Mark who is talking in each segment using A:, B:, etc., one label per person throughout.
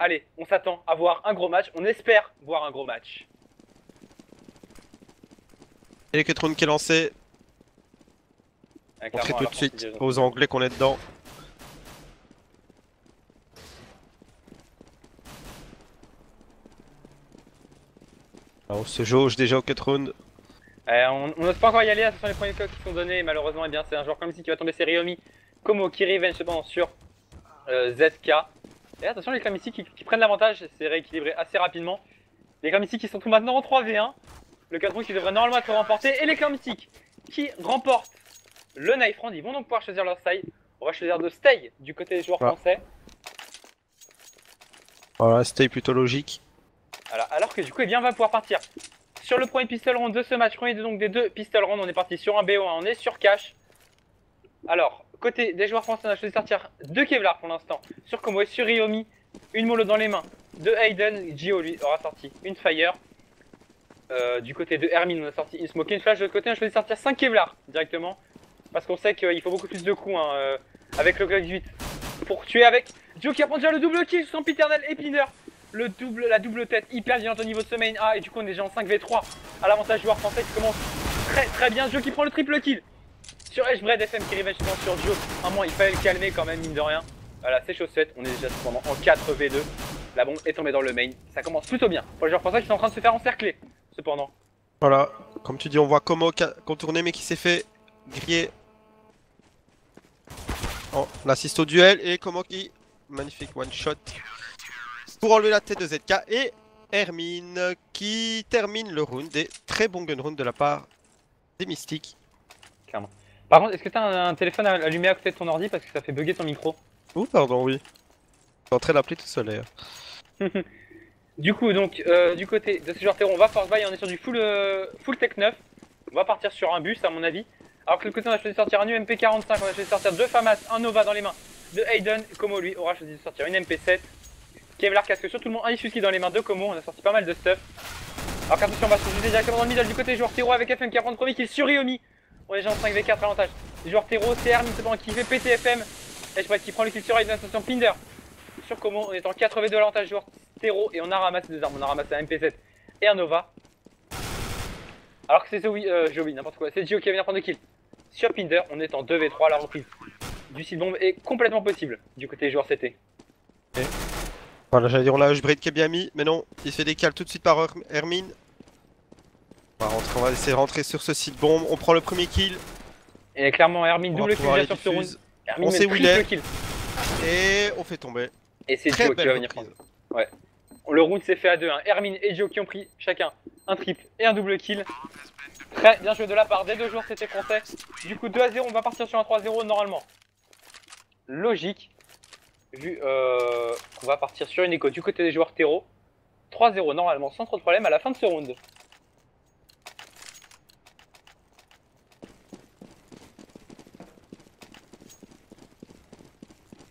A: Allez, on s'attend à voir un gros match. On espère voir un gros match.
B: Et les Ketrun qui est lancé. Montrer tout de suite aux Anglais qu'on est dedans. Alors, on se jauge déjà au Ketrun.
A: On n'ose pas encore y aller, ce sont les premiers codes qui sont donnés. Malheureusement, eh bien, c'est un joueur comme ici qui va tomber, c'est Ryomi. Como qui revenge cependant sur ZK. Et attention, les Klamici qui prennent l'avantage, c'est rééquilibré assez rapidement. Les Klamici qui sont tout maintenant en 3v1. Le 4 qui devrait normalement être remporté. Et les Klamici qui remportent le knife round. Ils vont donc pouvoir choisir leur style. On va choisir de stay du côté des joueurs français.
B: Voilà, stay plutôt logique.
A: Voilà, alors que du coup, eh bien, on va pouvoir partir sur le premier pistol round de ce match. Premier donc des deux pistol round, on est parti sur un BO1, on est sur cash. Alors, côté des joueurs français, on a choisi de sortir deux Kevlar pour l'instant. Sur Como et sur Ryomi, une mollo dans les mains de Hayden. Gio lui aura sorti une fire. Du côté de Hermine, on a sorti une smoke et une flash. De l'autre côté, on a choisi de sortir 5 Kevlar directement. Parce qu'on sait qu'il faut beaucoup plus de coups hein, avec le Glock 18 pour tuer avec Gio qui apprend déjà le double kill sur son Piternel et Pinder. La double tête hyper violente au niveau de ce main A. Et du coup, on est déjà en 5v3 à l'avantage joueur français qui commence très bien. Gio qui prend le triple kill sur Edgebred. FM qui revenge sur Gio. À moins, il fallait le calmer quand même, mine de rien. Voilà, c'est chose faite. On est déjà cependant en 4v2. La bombe est tombée dans le main. Ça commence plutôt bien pour les joueurs français qui sont en train de se faire encercler. Cependant.
B: Voilà, comme tu dis, on voit Como contourner mais qui s'est fait griller. Oh, on assiste au duel et Como qui magnifique one shot pour enlever la tête de ZK et Hermine qui termine le round. Des très bons gun round de la part des Mystiques.
A: Clairement. Par contre, est-ce que t'as un téléphone allumé à côté de ton ordi parce que ça fait bugger ton micro?
B: Oh pardon, oui. Je suis en train d'appeler tout seul d'ailleurs.
A: Du coup, donc, du côté de ce joueur terreau, on va force buy, on est sur du full tech 9. On va partir sur un bus, à mon avis. Alors que le côté, on a choisi de sortir un UMP45, on a choisi de sortir deux FAMAS, un Nova dans les mains de Hayden. Como lui aura choisi de sortir une MP7. Kevlar casque sur tout le monde, un Isuki dans les mains de Como. On a sorti pas mal de stuff. Alors qu'attention, on va se jeter directement dans le middle du côté joueur terreau avec FM qui va prendre le premier kill sur Ryomi. On est déjà en 5v4 avantage. Les joueurs terreau, c'est Hermine cependant qui fait péter FM. Et je crois qu'il prend le kill sur Hayden, attention, Pinder. Sur Como, on est en 4v2 à l'avantage joueur terreau et on a ramassé deux armes. On a ramassé un MP7 et un Nova. Alors que c'est Joey, n'importe quoi. C'est Gio qui va venir prendre le kill. Sur Pinder, on est en 2v3. La reprise du site bombe est complètement possible du côté joueur CT.
B: Okay. Voilà, j'allais dire on a Edgebred qui est bien mis, mais non, il se fait décaler tout de suite par Hermine. On va essayer de rentrer sur ce site bombe. On prend le premier kill.
A: Et clairement, Hermine double kill déjà sur ce round. Hermine
B: on sait où il est.
A: Kill.
B: Et on fait tomber.
A: Et c'est Gio qui va venir prendre. Ouais. Le round s'est fait à 2. Hein. Hermine et Gio qui ont pris chacun un triple et un double kill. Très bien joué de la part des deux joueurs CT français. Du coup 2-0, on va partir sur un 3-0 normalement. Logique. Vu qu'on va partir sur une écho du côté des joueurs terreau. 3-0 normalement sans trop de problème à la fin de ce round.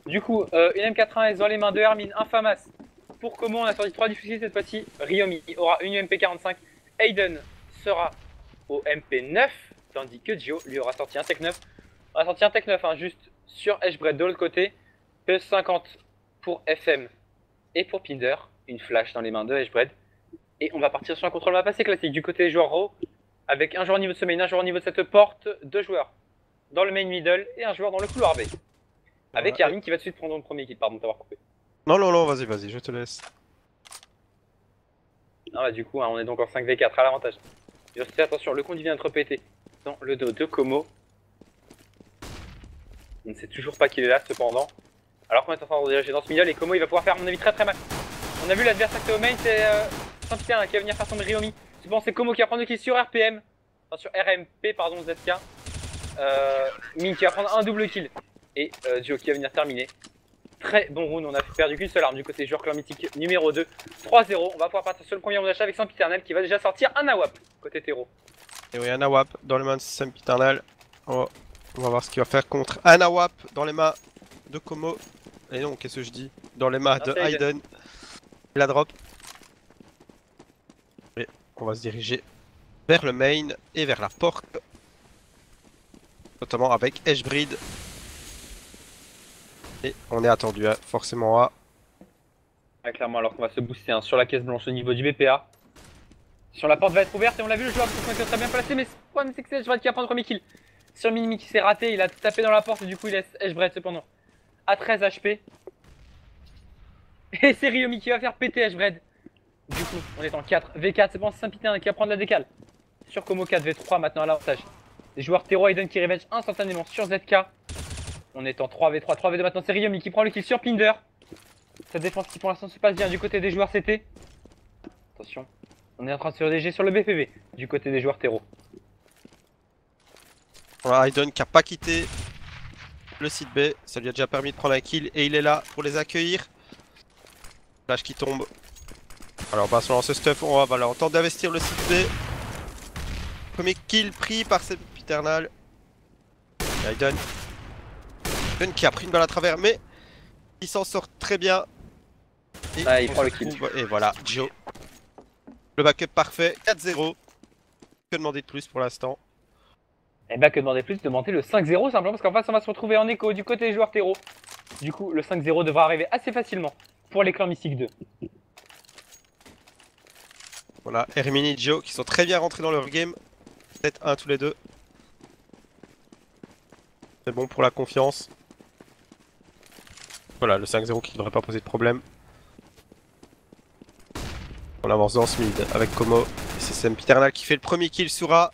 A: Du coup, une M81 dans les mains de Hermine, un FAMAS. Pour Como, on a sorti 3 difficiles cette fois-ci. Ryomi aura une MP45. Hayden sera au MP9. Tandis que Gio lui aura sorti un Tech 9. On a sorti un Tech 9 hein, juste sur Edgebred de l'autre côté. P50 pour FM et pour Pinder. Une flash dans les mains de Edgebred. Et on va partir sur un contrôle map assez classique du côté des joueurs raw. Avec un joueur au niveau de ce main, un joueur au niveau de cette porte. Deux joueurs dans le main middle et un joueur dans le couloir B. Avec Hermine qui va tout de suite prendre le premier kill, pardon de t'avoir coupé.
B: Non, vas-y, je te laisse.
A: Ah bah du coup, hein, on est donc en 5v4 à l'avantage. Attention, le conduit vient d'être pété dans le dos de Como. On ne sait toujours pas qu'il est là cependant. Alors qu'on est en train de diriger dans ce milieu et Como il va pouvoir faire à mon avis très mal. On a vu l'adversaire qui est au main, c'est Saint-Pierre qui va venir faire son Ryomi. Cependant c'est Como qui va prendre le kill sur RPM. Enfin sur RMP pardon ZK. Min qui va prendre un double kill. Et Gio qui va venir terminer. Très bon round, on a perdu qu'une seule arme du côté joueur clan mythique numéro 2. 3-0, on va pouvoir partir sur le premier round d'achat avec Saint-Piternel qui va déjà sortir un AWAP côté terreau.
B: Et oui, un AWAP dans les mains de Saint-Piternel. On va voir ce qu'il va faire contre un AWAP dans les mains de Como. Et non, qu'est-ce que je dis? Dans les mains de Hayden. La drop. Et on va se diriger vers le main et vers la porte. Notamment avec Edgebred. Et on est attendu forcément à
A: Ouais, clairement, alors qu'on va se booster hein, sur la caisse blanche au niveau du BPA. Sur la porte va être ouverte et on l'a vu, le joueur est très bien placé, mais le problème c'est que c'est Edgebread qui va prendre le premier kill. Sur Minimi qui s'est raté, il a tapé dans la porte et du coup il laisse Edgebread cependant à 13 HP. Et c'est Ryomi qui va faire péter Edgebread. Du coup, on est en 4 V4, c'est bon, c'est Saint-Piter qui va prendre la décale. Sur Como 4 V3 maintenant à l'avantage. Les joueurs Tero Aiden qui revenge instantanément sur ZK. On est en 3 V3, 3 V2 maintenant, c'est Ryomi qui prend le kill sur Pinder. Sa défense qui pour l'instant se passe bien du côté des joueurs CT. Attention, on est en train de se redéger sur le BPV du côté des joueurs Tero.
B: Voilà, Aiden qui a pas quitté le site B, ça lui a déjà permis de prendre un kill et il est là pour les accueillir. Flash qui tombe. Alors on va se lancer stuff, on va tenter d'investir le site B. Premier kill pris par cette Piternal. Aiden qui a pris une balle à travers mais il s'en sort très bien. Et
A: ah, il prend le kill.
B: Et voilà, Joe. Le backup parfait, 4-0. Que demander de plus pour l'instant?
A: Et bah que demander plus, demander le 5-0 simplement parce qu'en face on va se retrouver en écho du côté des joueurs Tero. Du coup le 5-0 devra arriver assez facilement pour les clans Mystique 2.
B: Voilà, Hermine et Joe qui sont très bien rentrés dans leur game. 7-1 tous les deux. C'est bon pour la confiance. Voilà, le 5-0 qui ne devrait pas poser de problème. On avance dans ce mid avec Como. C'est Sempiternal qui fait le premier kill sur A.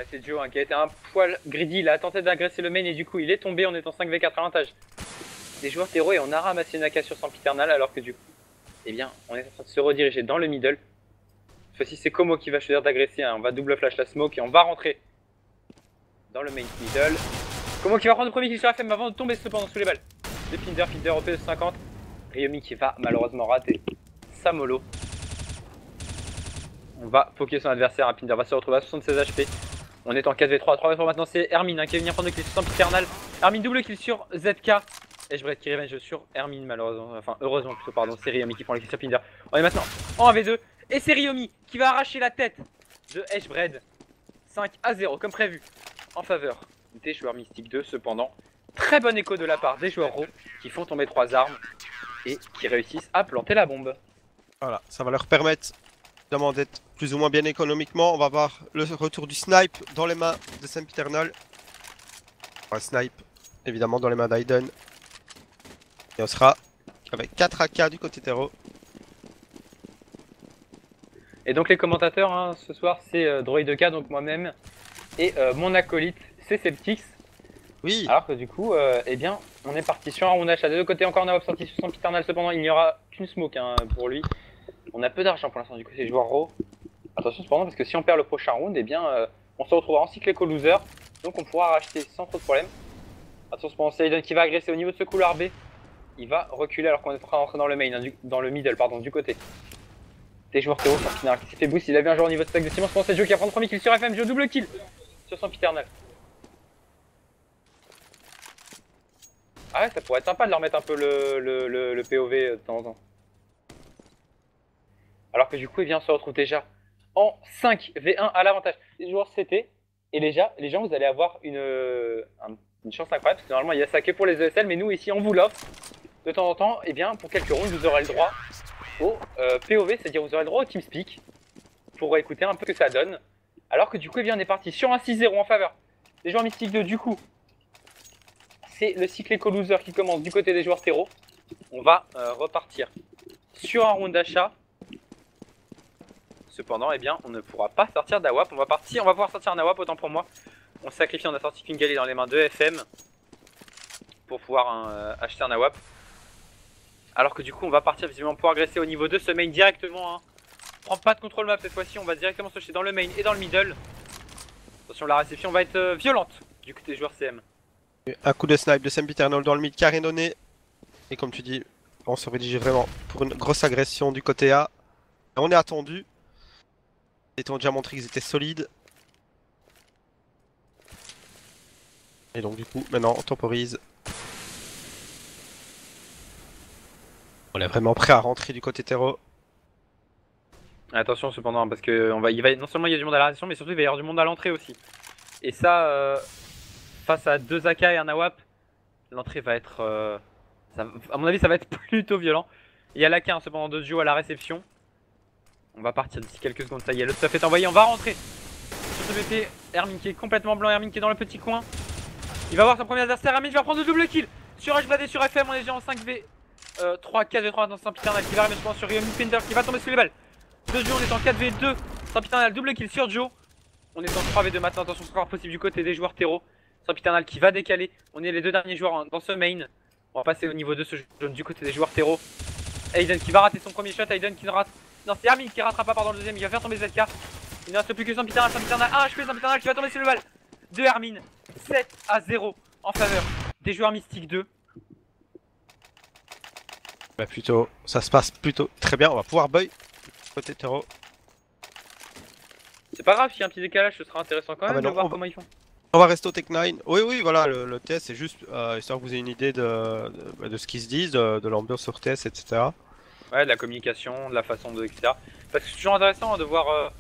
A: C'est Joe hein, qui a été un poil greedy, il a tenté d'agresser le main et du coup il est tombé en étant 5v4 avantage. Les joueurs Tero et on a ramassé une AK sur Sempiternal alors que du coup, eh bien, on est en train de se rediriger dans le middle. Cette fois-ci c'est Como qui va choisir d'agresser, hein. On va double flash la smoke et on va rentrer dans le main middle. Como qui va prendre le premier kill sur la FM avant de tomber cependant sous les balles. De Pinder au P50. Ryomi qui va malheureusement rater sa mollo. On va poker son adversaire, hein. Pinder va se retrouver à 76 HP. On est en 4v3, 3v3 maintenant, c'est Hermine hein, qui va venir prendre le kill sur Sempiternal. Hermine double kill sur ZK. Edgebread qui revenge sur Hermine malheureusement, enfin heureusement plutôt pardon, c'est Ryomi qui prend le kill sur Pinder. On est maintenant en 1v2 et c'est Ryomi qui va arracher la tête de Edgebread. 5-0 comme prévu en faveur des joueurs Mystique 2 cependant. Très bon écho de la part des joueurs Raw qui font tomber 3 armes et qui réussissent à planter la bombe.
B: Voilà, ça va leur permettre évidemment d'être plus ou moins bien économiquement. On va voir le retour du snipe dans les mains de Sempiternal. Un snipe évidemment dans les mains d'Aiden. Et on sera avec 4 AK du côté Tero.
A: Et donc les commentateurs hein, ce soir c'est Droid2K, donc moi-même, et mon acolyte c'est Septix.
B: Oui.
A: Alors que du coup, eh bien, on est parti sur un round achat. De deux côtés encore on a sorti sur Sempiternal, cependant il n'y aura qu'une smoke hein, pour lui. On a peu d'argent pour l'instant du coup c'est joueur Raw. Attention cependant parce que si on perd le prochain round, eh bien on se retrouvera en cycle éco-loser. Donc on pourra racheter sans trop de problème. Attention cependant c'est Aiden qui va agresser au niveau de ce couloir B. Il va reculer alors qu'on est en train d'entrer dans le main, hein, dans le middle pardon, du côté des joueurs Théo qui s'est fait boost. Il avait un joueur au niveau de stack de ciment. Je pense que c'est Joe qui va prendre le premier kill sur FM. Joe double kill sur Sempiternal. Ah ouais, ça pourrait être sympa de leur mettre un peu le POV de temps en temps. Alors que du coup, eh bien, on se retrouve déjà en 5v1 à l'avantage des joueurs CT. Et déjà, les gens, vous allez avoir une chance incroyable parce que normalement, il y a saké pour les ESL, mais nous ici, on vous l'offre de temps en temps. Et bien, pour quelques rounds, vous aurez le droit au POV, c'est-à-dire vous aurez le droit au TeamSpeak pour écouter un peu ce que ça donne. Alors que du coup, eh bien, on est parti sur un 6-0 en faveur des joueurs Mystique 2. Du coup, c'est le cycle éco-loser qui commence du côté des joueurs Tero. On va repartir sur un round d'achat. Cependant, eh bien, on ne pourra pas sortir d'AWAP. On va pouvoir sortir un AWAP, autant pour moi. On se sacrifie, on a sorti Fingali dans les mains de FM pour pouvoir acheter un AWAP. Alors que du coup, on va partir visiblement pour agresser au niveau de ce main directement. Hein. On prend pas de contrôle map cette fois-ci, on va directement se jeter dans le main et dans le middle. Attention, la réception va être violente du côté des joueurs CM.
B: Un coup de snipe de Sempiternal dans le mid carré donné. Et comme tu dis, on se rédige vraiment pour une grosse agression du côté A. Et on est attendu. Ils t'ont déjà montré qu'ils étaient solides. Et donc du coup, maintenant on temporise. On est vraiment prêt à rentrer du côté Tero.
A: Attention cependant, parce que non seulement il y a du monde à la réception, mais surtout il va y avoir du monde à l'entrée aussi. Et ça, face à 2 AK et un AWAP, l'entrée va être À mon avis, ça va être plutôt violent. Il y a Laka cependant de duo à la réception. On va partir d'ici quelques secondes. Ça y est, le stuff est envoyé. On va rentrer sur ce BP. Hermine qui est complètement blanc. Hermine qui est dans le petit coin. Il va voir son premier adversaire. Hermine va prendre le double kill sur HBD sur FM. On est déjà en 5v 3, 4v3 dans Saint-Piternal qui va arriver sur Ryomi Pinder qui va tomber sous les balles. De duo, on est en 4v2. Saint-Piternal double kill sur Joe. On est en 3v2 maintenant. Attention, score possible du côté des joueurs terreau. Saint-Piternal qui va décaler. On est les deux derniers joueurs dans ce main. On va passer au niveau de ce jaune du côté des joueurs terreau. Aiden qui va rater son premier shot. Aiden qui ne rate. Non, c'est Hermine qui rattrape pas pardon le deuxième. Il va faire tomber ZK. Il ne reste plus que Saint-Piternal. Saint-Piternal 1 HP. Saint-Piternal qui va tomber sur le balle de Hermine. 7-0 en faveur des joueurs mystiques 2.
B: Bah plutôt, ça se passe plutôt très bien. On va pouvoir buy côté terreau.
A: C'est pas grave, s'il y a un petit décalage, ce sera intéressant quand même
B: bah
A: de
B: non,
A: voir comment ils font.
B: On va rester au Tech 9. Oui, voilà, le TS c'est juste histoire que vous ayez une idée de ce qu'ils se disent, de l'ambiance sur TS, etc.
A: Ouais, de la communication, de la façon de. etc. Parce que c'est toujours intéressant de voir.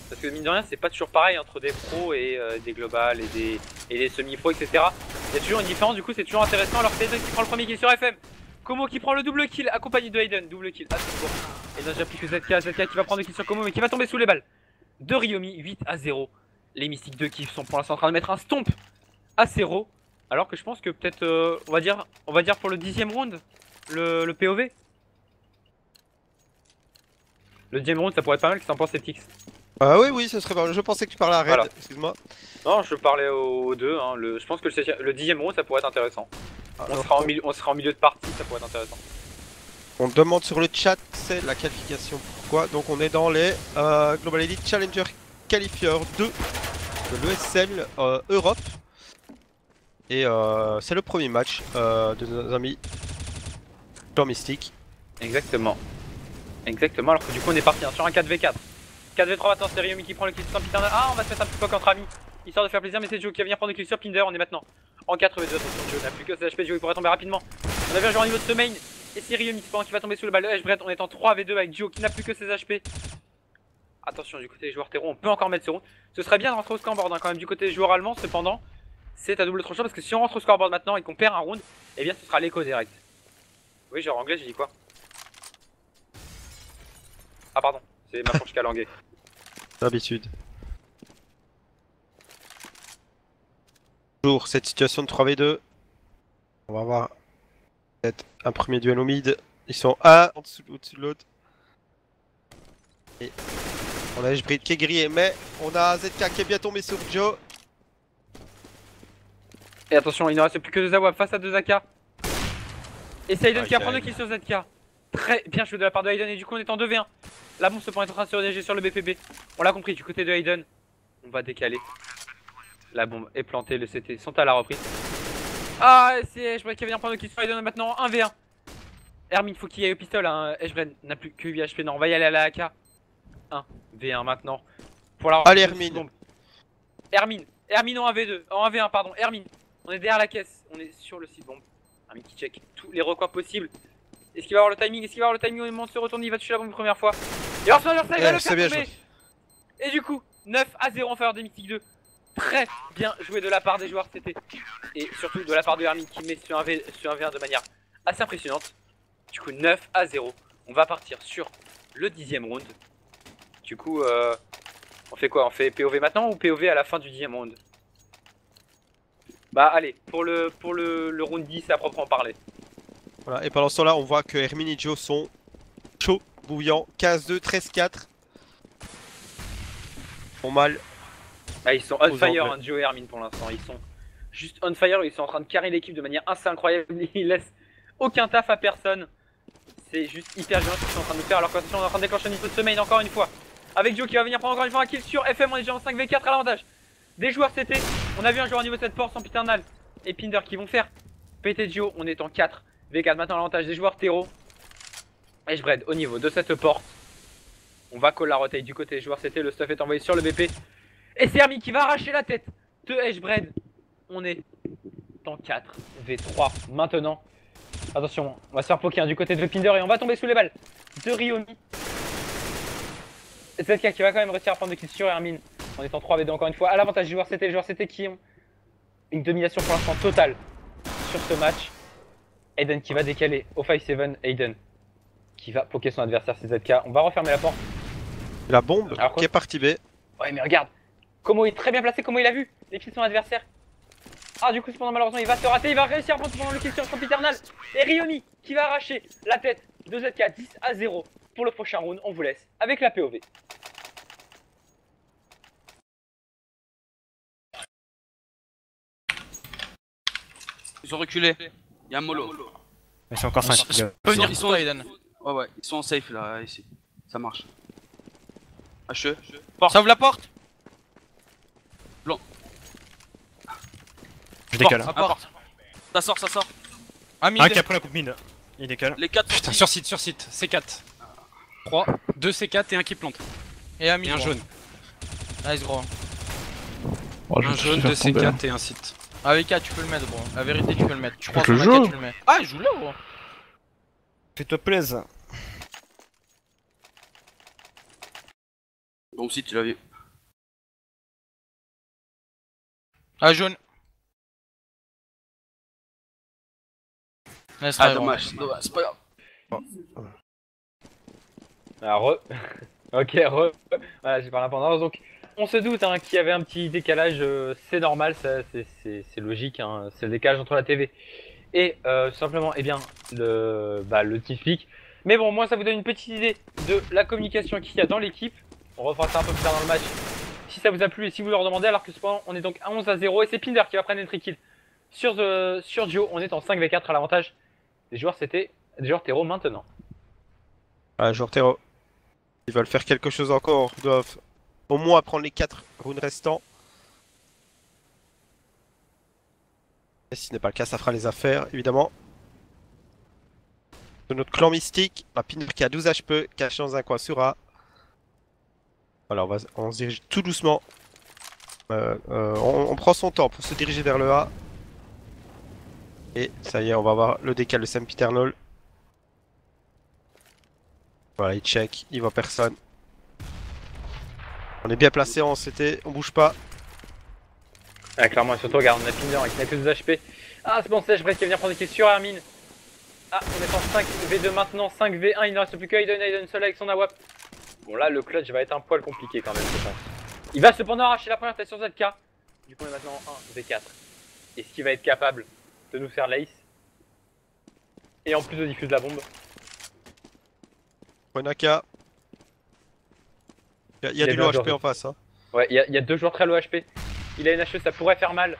A: Parce que mine de rien, c'est pas toujours pareil entre des pros et des globales et des semi-pros, etc. Il y a toujours une différence, du coup, c'est toujours intéressant. Alors, c'est Aiden qui prend le premier kill sur FM. Komo qui prend le double kill, accompagné de Aiden. Double kill à tout. Et là, j'ai appris que ZK qui va prendre le kill sur Komo, mais qui va tomber sous les balles de Ryomi. 8-0. Les Mystiques 2 qui sont pour l'instant en train de mettre un stomp à 0. Alors que je pense que peut-être, on va dire pour le 10ème round, le POV. Le 10ème round, ça pourrait être pas mal, qu'est-ce que t'en penses, Septix?
B: Oui, ce serait pas. Je pensais que tu parlais à Red,
A: voilà.
B: Excuse-moi.
A: Non, je parlais aux deux, hein. Je pense que le 10ème round, ça pourrait être intéressant. On sera en milieu de partie, ça pourrait être intéressant.
B: On demande sur le chat, c'est la qualification. Pourquoi? Donc on est dans les Global Elite Challenger Qualifier 2 de l'ESL Europe. Et c'est le premier match de nos amis Clan Mystique.
A: Exactement. Exactement, alors que du coup on est parti hein, sur un 4v4. 4v3 maintenant, c'est Ryomi qui prend le kill sur Saint-Piternal. Ah, on va se mettre un petit poke entre amis, histoire de faire plaisir, mais c'est Joe qui va venir prendre le kill sur Pinder. On est maintenant en 4v2. Attention, Joe n'a plus que ses HP, Joe il pourrait tomber rapidement. On a vu un joueur au niveau de ce main, et c'est Ryomi qui va tomber sous le balle de Hbrett. On est en 3v2 avec Joe qui n'a plus que ses HP. Attention, du côté des joueurs terreau, on peut encore mettre ce round. Ce serait bien de rentrer au scoreboard hein, quand même du côté des joueurs allemands, cependant, c'est à double tranchant parce que si on rentre au scoreboard maintenant et qu'on perd un round, eh bien ce sera l'écho direct. Oui, genre anglais, j'ai dit quoi? Ah, pardon, c'est ma fourche qui a langué.
B: D'habitude. Toujours cette situation de 3v2. On va avoir peut-être un premier duel au mid. Ils sont un au-dessus de l'autre. Et on a Hbrid qui est grillé, mais on a ZK qui est bien tombé sur Joe.
A: Et attention, il ne reste plus que 2 Zawab face à 2 AK. Et c'est Aiden qui va prendre le kill sur ZK. Très bien joué de la part de Aiden et du coup on est en 2v1. La bombe se prend en train de se rediriger sur le BPB. On l'a compris, du côté de Aiden. On va décaler. La bombe est plantée, le CT sont à la reprise. Ah, c'est Hbred qui va venir prendre le kill sur Aiden maintenant 1v1. Hermine, faut qu'il y ait au pistolet. Hein. Hbred n'a plus que 8 HP. Non, on va y aller à la AK. 1v1 maintenant. Pour la
B: Allez, Hermine.
A: Hermine en 1v2. En 1v1, pardon. Hermine. On est derrière la caisse. On est sur le site bombe. Hermine qui check tous les recoins possibles. Est-ce qu'il va avoir le timing? Est-ce qu'il va avoir le timing au moment de se retourner? Il va toucher la bombe une première fois. Et alors, il va le faire tomber. Et du coup, 9-0 en faveur des Mystiques 2. Très bien joué de la part des joueurs CT. Et surtout de la part de Hermine qui met sur un 1v1 de manière assez impressionnante. Du coup, 9-0. On va partir sur le 10ème round. Du coup, on fait quoi? On fait POV maintenant ou POV à la fin du 10ème round? Bah allez, pour le round 10 à proprement parler.
B: Voilà, et pendant ce temps là on voit que Hermine et Joe sont chauds, bouillants, 15-2, 13-4. Font mal.
A: Ah, ils sont on fire hein, Joe et Hermine pour l'instant, ils sont juste on fire, ils sont en train de carrer l'équipe de manière assez incroyable, ils laissent aucun taf à personne. C'est juste hyper violent ce qu'ils sont en train de faire alors qu'attention on est en train de déclencher un niveau de semaine encore une fois. Avec Joe qui va venir prendre encore une fois un kill sur FM, on est déjà en 5v4 à l'avantage des joueurs CT. On a vu un joueur au niveau de cette porte Saint-Piternal et Pinder qui vont faire péter Joe, on est en 4v4 maintenant à l'avantage des joueurs terreau. Hbred au niveau de cette porte. On va call la rotate du côté des joueurs CT, le stuff est envoyé sur le BP. Et c'est Hermine qui va arracher la tête de Hbred. On est en 4v3 maintenant. Attention, on va se faire poker du côté de Pinder et on va tomber sous les balles de Ryomi. Et ZK qui va quand même réussir à prendre des kills sur Hermine. On est en 3v2 encore une fois. À l'avantage des joueurs CT, les joueurs CT qui ont une domination pour l'instant totale sur ce match. Aiden qui va décaler au 5-7. Aiden qui va poker son adversaire, c'est ZK. On va refermer la porte.
B: La bombe
A: Alors,
B: qui est partie B.
A: Ouais, mais regarde, comment il est très bien placé, comment il a vu les kills de son adversaire. Ah, du coup, cependant, malheureusement, il va se rater, il va réussir à prendre pendant le kill sur Sempiternal. Et Riomi qui va arracher la tête de ZK 10-0 pour le prochain round. On vous laisse avec la POV.
C: Ils ont reculé. Il y a un mollo.
D: Ils sont encore 5.
C: Ils sont, ils sont Aiden. Ouais, ouais, ils sont en safe là, ici. Ça marche. HE.
E: Ça ouvre la porte.
D: Je décale.
E: À porte.
C: Ça sort, ça sort.
E: Un mid.
D: Un qui a pris la coupe mine. Il décale.
C: Les 4
F: Putain, sur site, C4. 3, 2 C4 et un qui plante.
E: Et un mid.
F: Et un
E: gros.
F: jaune.
E: Nice gros.
F: Un jaune, 2 C4 et un site.
E: Avec A tu peux le mettre gros. La vérité tu peux le mettre. Tu crois
D: Je
E: que
D: le
E: sur la
D: joue.
E: K, tu le mets. Ah il joue là gros.
D: Fais-toi plaisir.
C: Bon, si tu l'as vu.
E: Ah jaune. Nice
C: Ah,
E: try, gros.
C: dommage, c'est pas grave.
A: Ah, ok, voilà, j'ai parlé pendant. Donc, on se doute hein, qu'il y avait un petit décalage, c'est normal, c'est logique, hein, c'est le décalage entre la TV et tout simplement, eh bien, le TeamSpeak. Mais bon, moi, ça vous donne une petite idée de la communication qu'il y a dans l'équipe. On refera ça un peu plus tard dans le match, si ça vous a plu et si vous leur demandez, alors que cependant, on est donc à 11-0 et c'est Pinder qui va prendre les trick kills. Sur Duo, on est en 5v4 à l'avantage des joueurs, c'était des joueurs terreau maintenant.
B: Ah, joueur terreau. Ils veulent faire quelque chose encore. Ils doivent au moins prendre les 4 rounds restants. Et si ce n'est pas le cas, ça fera les affaires, évidemment. De notre clan mystique, un Pinder qui a 12 HP, caché dans un coin sur A. Voilà, on se dirige tout doucement. On prend son temps pour se diriger vers le A. Et ça y est, on va voir le décal de Sempiternal. Voilà, il check, il voit personne. On est bien placé en CT, on bouge pas.
A: Ah, clairement, et surtout, regarde, on a Pinder qui n'a que 2 HP. Ah, c'est bon, Sèche Brest qui va venir prendre des kills sur Hermine. Ah, on est en 5v2 maintenant, 5v1, il ne reste plus que Aiden seul avec son AWP. Bon, là, le clutch va être un poil compliqué quand même, je pense. Il va cependant arracher la première tête sur ZK. Du coup, on est maintenant en 1v4. Est-ce qu'il va être capable de nous faire l'ace? Et en plus de diffuser la bombe.
B: Renaka. Il y a du low HP en face. Hein.
A: Ouais, il y a 2 joueurs très low HP. Il a une HE, ça pourrait faire mal.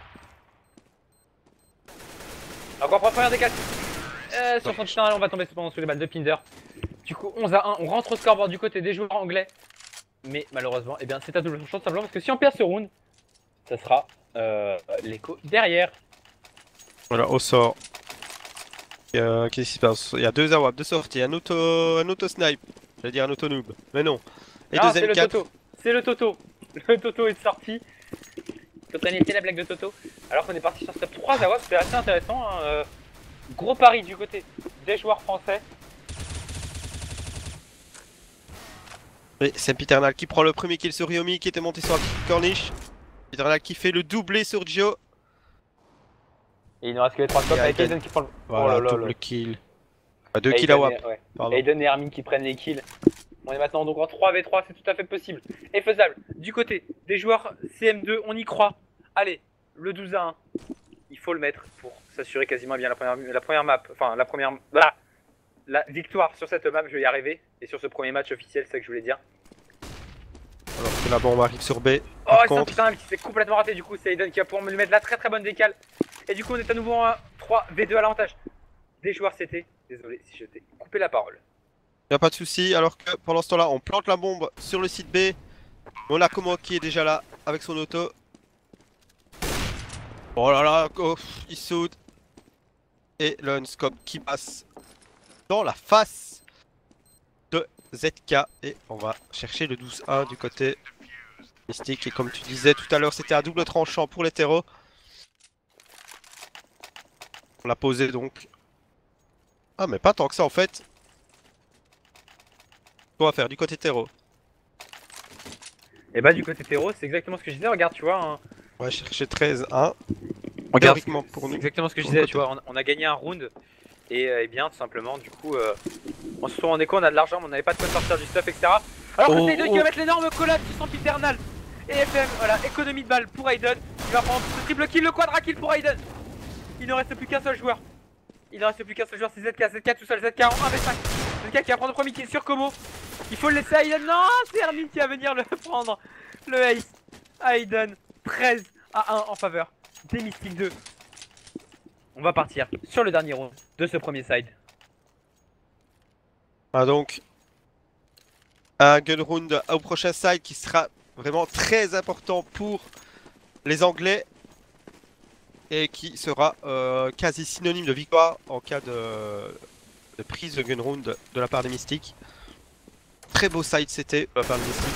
A: Encore pour la première décale. Sur son final, on va tomber cependant sous les balles de Pinder. Du coup, 11-1, on rentre au scoreboard du côté des joueurs anglais. Mais malheureusement, eh bien, c'est à double tranchant simplement parce que si on perd ce round, ça sera l'écho derrière.
B: Voilà, au sort. Qu'est-ce qui se passe? Il y a 2 AWP de sortie, un auto snipe. J'allais dire un auto noob, mais non. Et
A: Ah,
B: 2
A: c'est le
B: M4.
A: Toto. C'est le Toto. Le Toto est sorti. Totalité la blague de Toto. Alors qu'on est parti sur step 3 AWP, c'était assez intéressant. Hein. Gros pari du côté des joueurs français.
B: Et Sempiternal qui prend le premier kill sur Ryomi qui était monté sur la petite corniche. Sempiternal qui fait le doublé sur Gio.
A: Et il ne reste que les 3 scopes avec Aiden qui prend le.
B: Voilà,
A: Oh là là
B: double
A: là.
B: kill. 2 kills à WAP.
A: Ouais.
B: Pardon.
A: Aiden et Hermine qui prennent les kills. On est maintenant donc en 3v3, c'est tout à fait possible et faisable. Du côté des joueurs CM2, on y croit. Allez, le 12-1, il faut le mettre pour s'assurer quasiment bien la première map. Enfin, la première. Voilà. La victoire sur cette map, je vais y arriver. Et sur ce premier match officiel, c'est ça que je voulais dire.
B: Alors que la bombe arrive sur B.
A: Oh,
B: Par
A: c'est un
B: contre,
A: putain qui s'est complètement raté. Du coup, c'est Aiden qui va pouvoir me mettre la très bonne décale. Et du coup, on est à nouveau en 3v2 à l'avantage des joueurs CT. Désolé si je t'ai coupé la parole.
B: y a pas de souci. Alors que pendant ce temps-là, on plante la bombe sur le site B. On a Komo qui est déjà là avec son auto. Oh là là, oh, il saute. Et le unscope qui passe dans la face de ZK. Et on va chercher le 12-1 du côté mystique. Et comme tu disais tout à l'heure, c'était un double tranchant pour les terreaux. On l'a posé donc. Ah mais pas tant que ça en fait. Qu'on va faire du côté terreau.
A: Et bah du côté terreau, c'est exactement ce que je disais. Regarde, tu vois. Hein.
B: On va chercher 13-1.
A: Regarde,
B: Théoriquement pour
A: c'est
B: nous.
A: exactement ce que je
B: Pour
A: disais.
B: le
A: Tu vois, on a gagné un round Et bien tout simplement du coup on se rendait compte, on a de l'argent mais on n'avait pas de quoi sortir du stuff etc. Alors que Aiden qui va mettre l'énorme collab sur son Piternal. Et FM, voilà, économie de balles pour Aiden. Il va prendre ce triple kill, le quadra kill pour Aiden. Il ne reste plus qu'un seul joueur. Il ne reste plus qu'un seul joueur, c'est ZK. ZK tout seul, ZK en 1v5. ZK qui va prendre le premier kill sur Como. Il faut le laisser à Aiden. Non, c'est Hermine qui va venir le prendre. Le ace. Aiden 13 à 1 en faveur des Mystics 2. On va partir sur le dernier round de ce premier side.
B: Ah donc, un gun round au prochain side qui sera vraiment très important pour les Anglais et qui sera quasi synonyme de victoire en cas de prise de gun round de la part des Mystics. Très beau side c'était de la part des Mystics.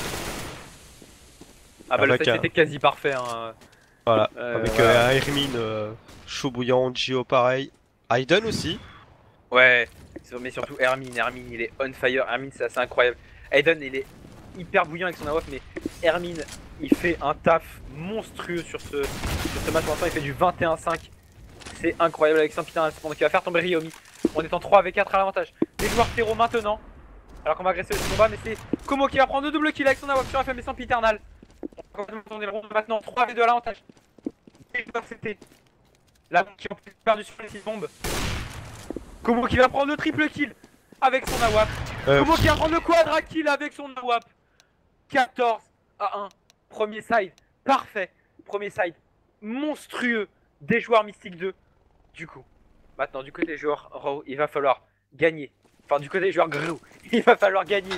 A: Ah bah le side c'était quasi parfait hein.
B: Voilà, avec un Hermine chaud bouillant, Gio pareil, Aiden aussi.
A: Ouais, mais surtout Hermine il est on fire, Hermine c'est assez incroyable. Aiden il est hyper bouillant avec son AWP mais Hermine il fait un taf monstrueux sur ce match. Pour l'instant il fait du 21-5. C'est incroyable avec son putain cependant qui va faire tomber Ryomi. On est en 3 avec 4 à l'avantage. Les joueurs terreau maintenant. Alors qu'on va agresser le combat mais c'est Como qui va prendre le double kill avec son AWP sur FM et son Piternal. On va tourner le rond maintenant 3v2 à l'avantage. Les joueurs c'était là qui ont perdu sur les 6 bombes. Como qui va prendre le triple kill avec son AWP. Como qui va prendre le quadra kill avec son AWP. 14 à 1. Premier side parfait. Premier side monstrueux des joueurs Mystics 2. Du coup, maintenant du côté des joueurs Raw, il va falloir gagner. Enfin du côté des joueurs Grou, il va falloir gagner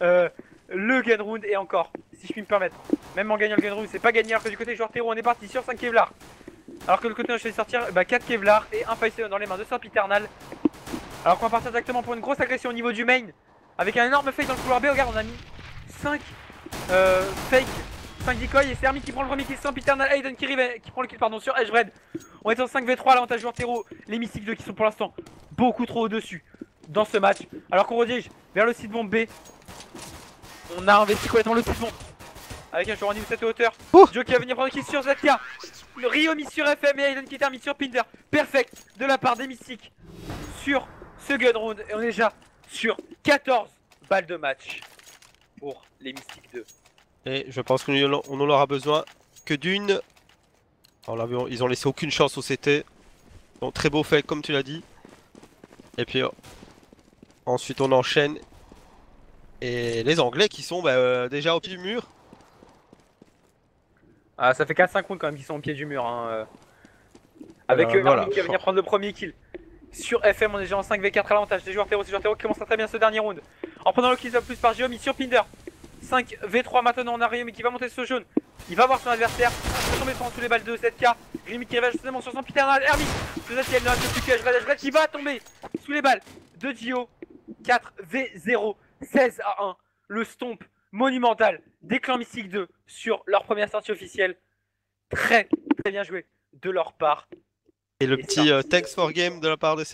A: le gun round et encore, si je puis me permettre. Même en gagnant le gun round, c'est pas gagné alors que du côté des joueurs Terreau, on est parti sur 5 Kevlar. Alors que le côté où je vais sortir 4 Kevlar et un Faisal dans les mains de Sempiternal. Alors qu'on va partir directement pour une grosse agression au niveau du main. Avec un énorme fake dans le couloir B. Regarde, on a mis 5 fake, 5 decoys et c'est Hermine qui prend le premier kill. Sempiternal, Aiden qui prend le kill pardon sur Edgebred. On est en 5v3 à l'avantage joueur Terreau. Les Mystics 2 qui sont pour l'instant beaucoup trop au-dessus dans ce match. Alors qu'on redirige vers le site bombe B. On a investi complètement le site bombe. Avec un joueur en niveau 7 hauteur. Joe qui va venir prendre le kill sur ZK. Ryomi sur FM et Aiden qui termine sur Pinder. Perfect de la part des Mystics sur ce gun round. Et on est déjà sur 14 balles de match pour les Mystics 2.
B: Et je pense qu'on en aura besoin que d'une. Ils ont laissé aucune chance au CT. Donc très beau fait comme tu l'as dit. Et puis ensuite on enchaîne. Et les Anglais qui sont déjà au pied du mur.
A: Ah, ça fait 4-5 rounds quand même qui sont au pied du mur hein. Avec Hermine qui va venir prendre le premier kill. Sur FM on est déjà en 5v4 à l'avantage des joueurs Terreau. Ces joueurs Terreau qui commencent très bien ce dernier round. En prenant le kill plus par Geomi sur Pinder. 5v3 maintenant on a Ryomi qui va monter sur jaune. Il va voir son adversaire. Il va tomber sous les balles de 7K. Ryomi qui révèle justement sur son Piternal. Hermine. Le ZK ne reste plus que Edgebred qui va tomber sous les balles de Gio. 4v0. 16 à 1. Le stomp monumental des clans Mystics 2 sur leur première sortie officielle. Très bien joué de leur part.
B: Et le petit thanks for game de la part de